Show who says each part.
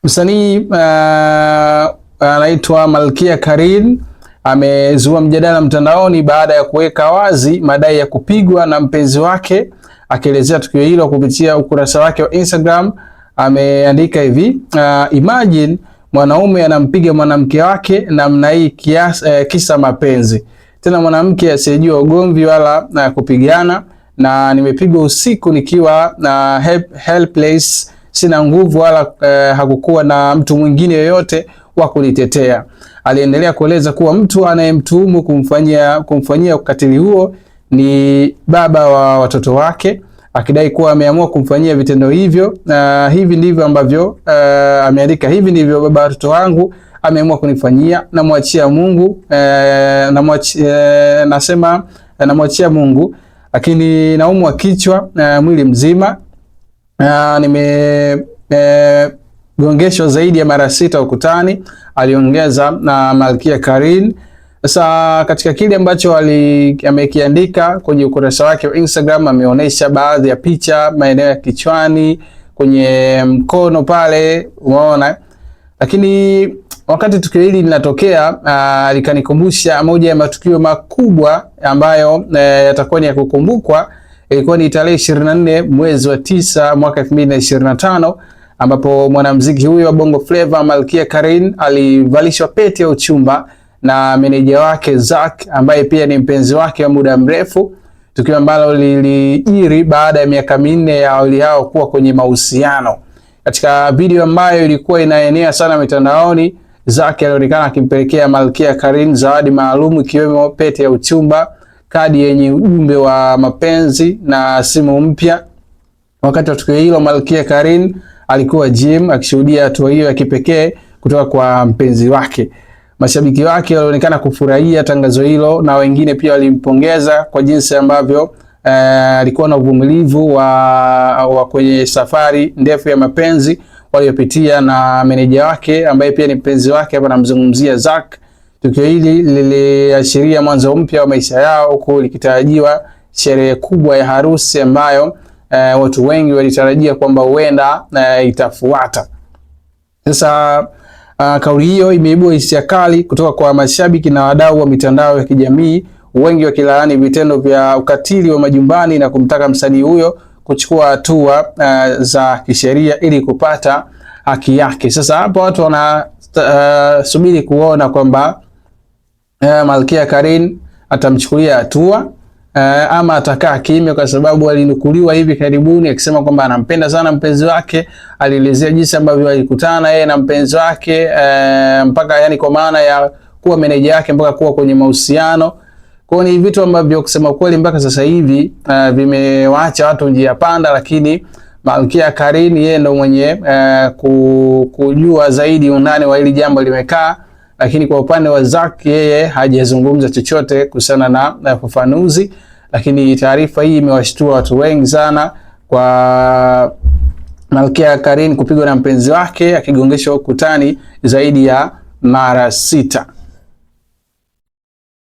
Speaker 1: Msanii anaitwa Malkia Karin amezua mjadala mtandaoni baada ya kuweka wazi madai ya kupigwa na mpenzi wake. Akielezea tukio hilo kupitia ukurasa wake wa Instagram, ameandika hivi: imagine mwanaume anampiga mwanamke wake namna hii kisa mapenzi. Tena mwanamke asiyejua ugomvi wala kupigana, na nimepigwa usiku nikiwa helpless, sina nguvu wala hakukuwa na mtu mwingine yoyote wa kunitetea. Aliendelea kueleza kuwa mtu anayemtuhumu kumfanyia ukatili huo ni baba wa watoto wake, akidai kuwa ameamua kumfanyia vitendo hivyo. Hivi ndivyo ambavyo ameandika: hivi ndivyo baba wa watoto wangu ameamua kunifanyia, namwachia Mungu, namwachia Mungu, lakini naumwa kichwa, mwili mzima, nimegongeshwa zaidi ya mara 6 ukutani, aliongeza na Malkia Karin. Sasa katika kile ambacho amekiandika kwenye ukurasa wake wa Instagram, ameonyesha baadhi ya picha, maeneo ya kichwani, kwenye mkono pale, umeona. Lakini wakati tukio hili linatokea, likanikumbusha moja ya matukio makubwa ambayo yatakuwa ni ya kukumbukwa. Ilikuwa ni tarehe 24 mwezi wa 9 mwaka 2025, ambapo mwanamuziki huyo wa Bongo Flava Malkia Karin alivalishwa pete ya uchumba na meneja wake Zack, ambaye pia ni mpenzi wake wa muda mrefu, tukio ambalo lilijiri baada ya miaka 4 ya wawili hao kuwa kwenye mahusiano. Katika video ambayo ilikuwa inaenea sana mitandaoni, Zack alionekana akimpelekea Malkia Karin zawadi maalum, ikiwemo pete ya uchumba, kadi yenye ujumbe wa mapenzi na simu mpya. Wakati wa tukio hilo, Malkia Karin alikuwa gym akishuhudia hatua hiyo ya kipekee kutoka kwa mpenzi wake. Mashabiki wake walionekana kufurahia tangazo hilo, na wengine pia walimpongeza kwa jinsi ambavyo alikuwa na uvumilivu wa kwenye safari ndefu ya mapenzi waliopitia na meneja wake ambaye pia ni mpenzi wake. Hapa namzungumzia Zack. Tukio hili liliashiria mwanzo mpya wa maisha yao, huku likitarajiwa sherehe kubwa ya harusi ambayo watu wengi walitarajia kwamba huenda itafuata. Sasa kauli hiyo imeibua hisia kali kutoka kwa mashabiki na wadau wa mitandao ya kijamii, wengi wakilaani vitendo vya ukatili wa majumbani na kumtaka msanii huyo kuchukua hatua za kisheria ili kupata haki yake. Sasa hapa watu wanasubiri kuona kwamba Malkia Karin atamchukulia hatua ama atakaa kimya, kwa sababu alinukuliwa hivi karibuni akisema kwamba anampenda sana mpenzi wake. Alielezea jinsi ambavyo alikutana yeye na mpenzi wake mpaka, yani kwa maana ya kuwa meneja yake, mpaka kuwa kwenye mahusiano. Kwa ni vitu ambavyo kusema kweli mpaka sasa hivi vimewaacha watu njia panda, lakini Malkia Karin yeye ndo mwenye kujua zaidi undani wa hili jambo limekaa. Lakini kwa upande wa Zack, yeye hajazungumza chochote kuhusiana na ufafanuzi, lakini taarifa hii imewashtua watu wengi sana, kwa Malkia Karin kupigwa na mpenzi wake akigongeshwa ukutani zaidi ya mara 6.